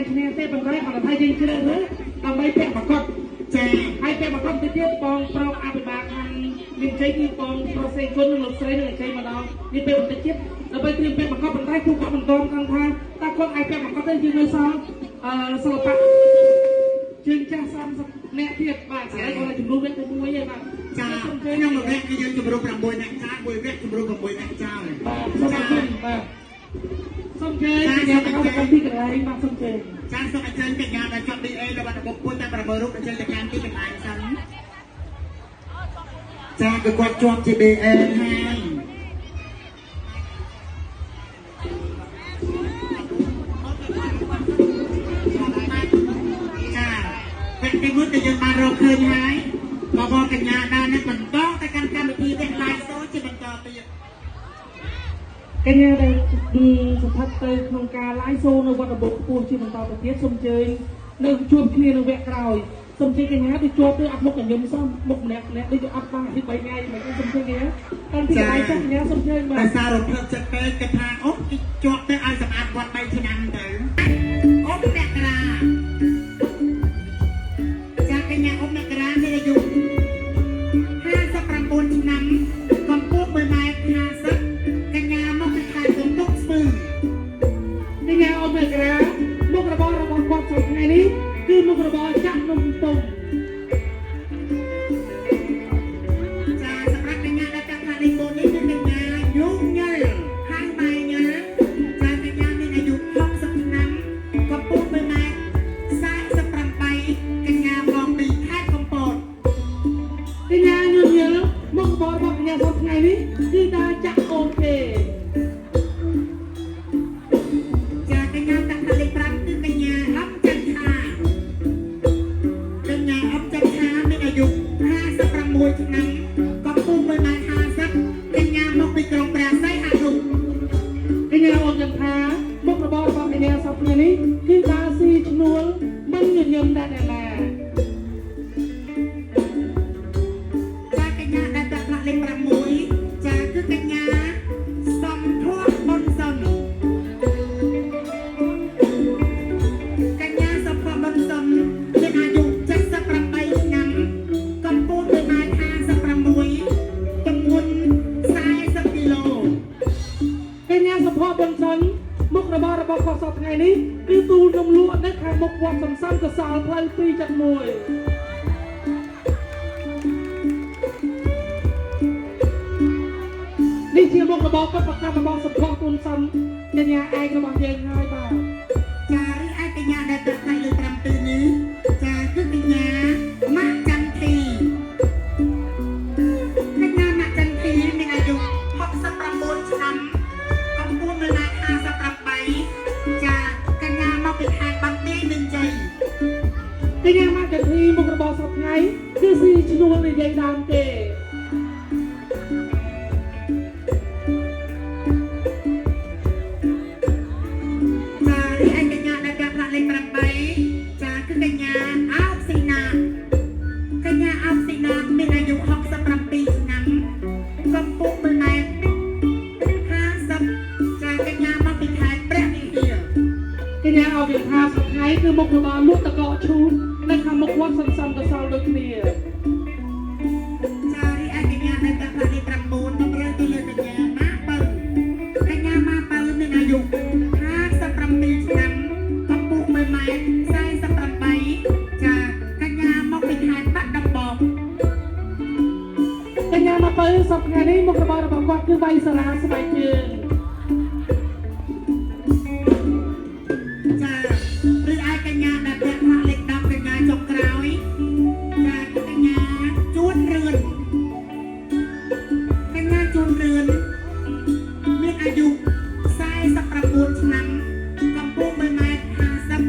យគ្នាទេប៉ុន្តែគាត់ថាយើងជ្រើសរើសដើម្បីពាក់ប្រកបចាហើយពាក់ប្រកបទៅទៀតបងប្រុសអភិបាលខាងមានជ័យគឺបងប្រុសសេគុណនិងលោកស្រីនឹងជ័យម្ដងនេះពេលបន្តិចទៀតដើម្បីត្រៀមពាក់ប្រកបប៉ុន្តែគូគាត់បន្តគាត់ថាតើគាត់អាចពាក់ប្រកបទេយើងនៅសល់សិល្បៈជើងចាស់30អ្នកទៀតបាទហើយគាត់ជំរុំវគ្គទី1ទេបាទចាខ្ញុំមកវគ្គគឺយើងជំរុំ6អ្នកចាមួយវគ្គជំរុំ6អ្នកចាបាទសូមជើញកញ្ញាទៅកាន់ទីកន្លែងបាទសូមជើញចាសូមអញ្ជើញកញ្ញាដែលជាប់ DA របស់របបពុទ្ធតែប្រមើលរូបអញ្ជើញទៅកាន់ទីកន្លែងសិនចាគឺគាត់ជាប់ជា DA ហើយទីមួយទៅយើងបានរកឃើញហើយបងកញ្ញាដែរនឹងបន្តទៅកាន់កម្មវិធីវគ្គ live show ជាបន្តទៀតកញ្ញាដែលស្ថិតទៅក្នុងការ live show នៅវត្តបុកខ្ពស់ជាបន្តទៅទៀតសូមអញ្ជើញនៅជួបគ្នានៅវគ្គក្រោយសូមអញ្ជើញកញ្ញាទៅជួបទៅអត់មុខកញ្ញាសោះមុខម្នាក់ដូចអត់បានទី3ថ្ងៃមិនសូមអញ្ជើញកញ្ញាតាំងពីថ្ងៃចុះកញ្ញាសូមអញ្ជើញបាទដោយសាររំភើបចិត្តពេកគេថាអូជាប់ទៅឲ្យសម្អាតវត្ត3ឆ្នាំទៅអូវគ្គក្រោយកញ្ញាអុកមករាមានអាយុ59ឆ្នាំកម្ពស់1.50 ម៉ែត្រកញ្ញាមកពីខេត្តកំពង់ស្ពឺកញ្ញាអុកមករាមុខរបររបស់គាត់សប្តាហ៍នេះគឺមុខរបរចាក់នំទុំចាសម្រាប់កញ្ញាដែលតាមផ្នែកនេះគឺកញ្ញាយងញ៉លខាងម៉ែញ៉លចាកញ្ញាមានអាយុ60ឆ្នាំកម្ពស់1.48 ម៉ែត្រកញ្ញាមកពីខេត្តកំពតកញ្ញាញញឹលមុខរបររបស់កញ្ញាសប្តាហ៍នេះគឺដើរចាក់អូនទេចាកញ្ញាតាំងលេខ5គឺកញ្ញាអបចន្ទថាកញ្ញាអបចន្ទថាមានអាយុ56ឆ្នាំកម្ពស់1.50 ម៉ែត្រកញ្ញាមកពីក្រុងព្រះសីហនុកញ្ញាអបចន្ទថាមុខរបររបស់កញ្ញាសប្តាហ៍នេះគឺដើរស៊ីឈ្នួលមិនញញឹមដែរណាចាកញ្ញាដែលតាក់ផ្លាកលេខ6ចាគឺកញ្ញាសំធួបុនសុនកញ្ញាសំធួបុនសុនមានអាយុ78ឆ្នាំកម្ពស់1.56 ម៉ែត្រទម្ងន់40 គីឡូកញ្ញាសំធួបុនសុនមុខរបររបស់គាត់សប្តាហ៍នេះគឺទូលនំលក់នៅខាងមុខវត្តសំសានកសលផ្លូវ271នេះជាមុខរបរគាត់ប្រកាសរបស់សុភ័ក្រគុណសំកញ្ញាឯករបស់យើងហើយបាទចារីឯកញ្ញាដែលទៅផ្នែកលើ7នេះចាគឺកញ្ញាម៉ាក់ចន្ទធីកញ្ញាម៉ាក់ចន្ទធីមានអាយុ69ឆ្នាំកម្ពស់1.58 ម៉ែត្រចាកញ្ញាមកពីខេត្តបាត់ដេញមានជ័យកញ្ញាម៉ាក់ចន្ទធីមុខរបរសប្តាហ៍ថ្ងៃគឺស៊ីឈ្នួលនិយាយដើមទេចាគឺកញ្ញាអោបស៊ីណាកញ្ញាអោបស៊ីណាមានអាយុ67ឆ្នាំកម្ពស់1.50 ម៉ែត្រចាកញ្ញាមកពីខេត្តព្រះវិហារកញ្ញាអោបវិហារសប្តាហ៍គឺមុខរបរលក់តកកឈូសនៅខាងមុខវត្តសន្សំកសលដូចគ្នាចារីឯកញ្ញាដែលតាក់ផ្លាកលេខ9មករើទៅលើកញ្ញាម៉ាបើកញ្ញាម៉ាបើមានអាយុ57ឆ្នាំកម្ពស់1.48 ម៉ែត្រចាកញ្ញាមកពីខេត្តបាត់ដំបងកញ្ញាមកបើសប្តាហ៍នេះមុខរបររបស់គាត់គឺវាយសារាស្បែកជើងចាឬឯកញ្ញាដែលពាក់ផ្លាកលេខ10កញ្ញាចុងក្រោយចាគឺកញ្ញាជួនរឿនកញ្ញាជួនរឿនមានអាយុ49ឆ្នាំកម្ពស់1.50 ម៉ែត្រ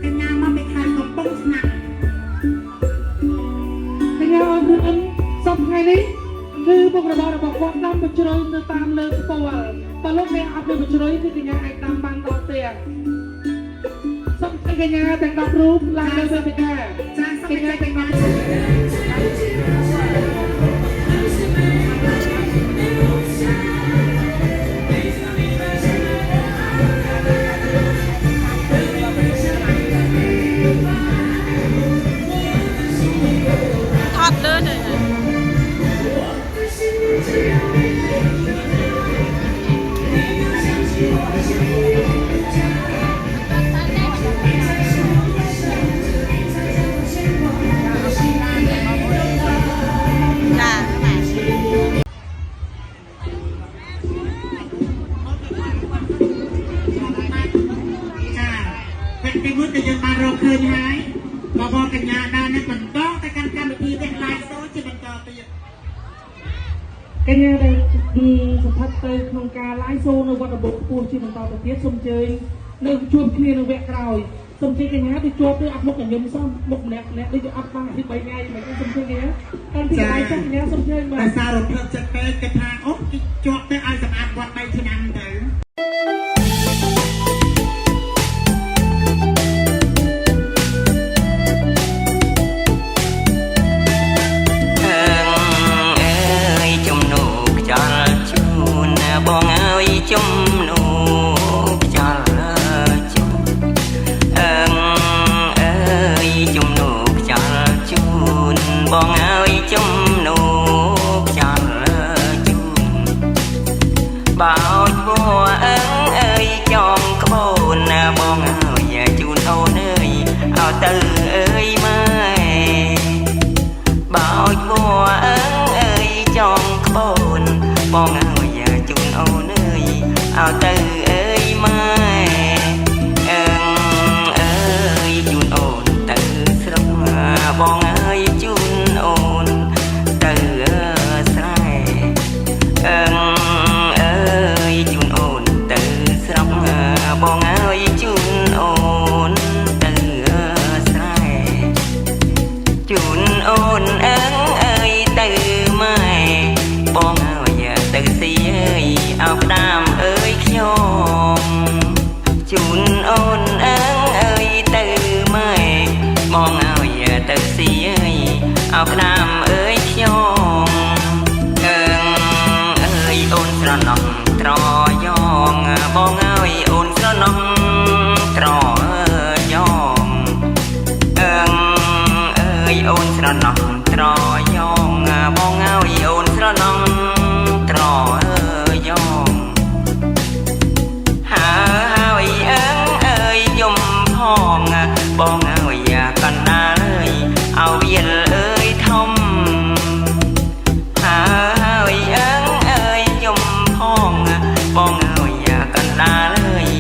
កញ្ញាមកពីខេត្តកំពង់ឆ្នាំងកញ្ញាអរគុណសប្តាហ៍នេះគឺមុខរបររបស់គាត់ដាំបជ្រៅទៅតាមលើស្ពាល់បើលោកអ្នកអត់មានបជ្រៅគឺកញ្ញាអាចដាំបានដល់ផ្ទះសូមកញ្ញាទាំង10រូបឡើងលើវេទិកាចាសូមកញ្ញាទាំង10រូប cái mứt cái dân ba rô khơi hái mà bò cái nhà đa nên mình có cái căn căn được đi cái lai số chứ mình có bây giờ កញ្ញាដែលសម្បត្តិទៅក្នុងការ live show នៅវត្តដំបងខ្ពស់ជាបន្តទៅទៀតសូមអញ្ជើញនៅជួបគ្នានៅវគ្គក្រោយសូមអញ្ជើញកញ្ញាទៅជួបទៅអត់មុខកញ្ញាសោះមុខម្នាក់ដូចជាអត់បានអាទិត្យ3ថ្ងៃមិនសូមអញ្ជើញកញ្ញាតាំងពីថ្ងៃចុះកញ្ញាសូមអញ្ជើញបាទ សាររំភើបចិត្តពេកគេថាអូជាប់ទៅឲ្យសម្អាតវត្ត3ឆ្នាំទៅ បងអើយជំនួខ្យល់ជូនអើយជំនួខ្យល់ជូនបងអើយជំនួខ្យល់ជូនបោចបួអើយចងក្បូនបងអើយជូនអូនអើយឲ្យទៅអើយម៉ែបោចបួអើយចងក្បូនបងអើយជូនអូនអើយឲ្យទៅអើយម៉ែអើយជូនអូនទៅស្រុកបងអើយជូនអូនទៅស្រែអើយជូនអូនទៅស្រុកបងអើយជូនអូនទៅស្រែជូនអូនអើយទៅម៉ែបងអើយទៅស៊ីអើយឲ្យផ្ដាំអើយខ្ញុំជូនអូនអើយទៅម៉ែបងអើយទៅស៊ីអើយឲ្យផ្ដាំអើយខ្ញុំអើយអូនស្រណោះត្រយ៉ងបងអើយអូនស្រណោះត្រយ៉ងអើយអូនស្រណោះត្រយ៉ងបងអើយអូនស្រណោះត្រយ៉ងហើយអើយយំផងបងអើយកណ្ដាលអើយឲ្យវាលអើយធំហើយអើយយំផងបងអើយកណ្ដាលឲ្យ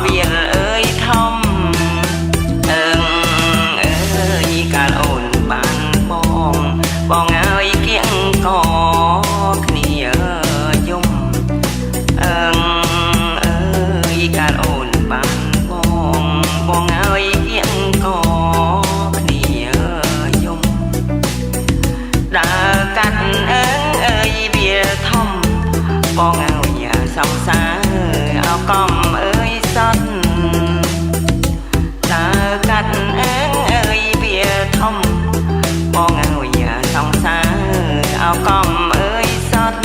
វាលអើយធំអើយកាលអូនបានបងអើយគៀងកគ្នាយំអើយកាលអូនបានបងអើយគៀងកគ្នាយំដើរកាត់អើយវាធំបងអើយសង្សារអោកំអើយសត់ដើរកាត់អើយវាធំបងអើយសង្សារអោកំអើយសត់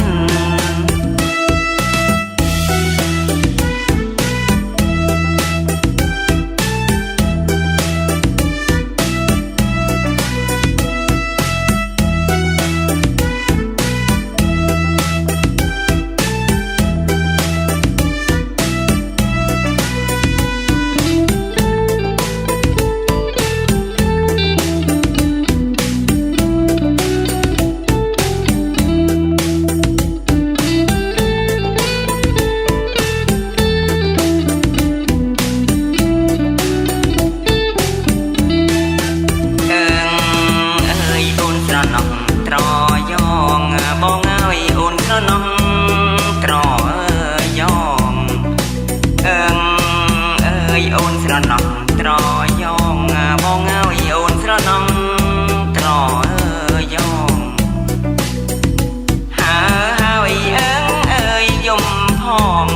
បងអើយអូនស្រណោះត្រយ៉ងអើយអូនស្រណោះត្រយ៉ងបងអើយអូនស្រណោះត្រយ៉ងហើយអើយយំផង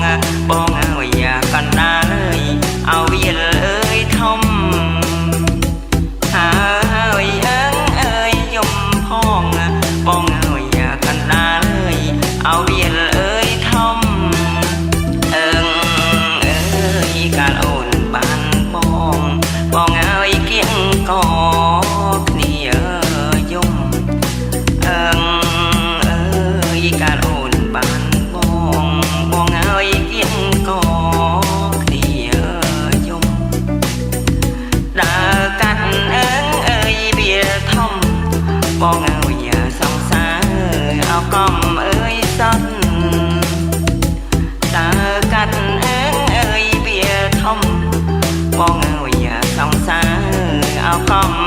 បងអើយកណ្ដាលឲ្យវាលអើយធំហើយអើយយំផងបងអើយកណ្ដាលឲ្យវាលអើយធំអើយកាលអូនបានបងអើយគៀងក คอม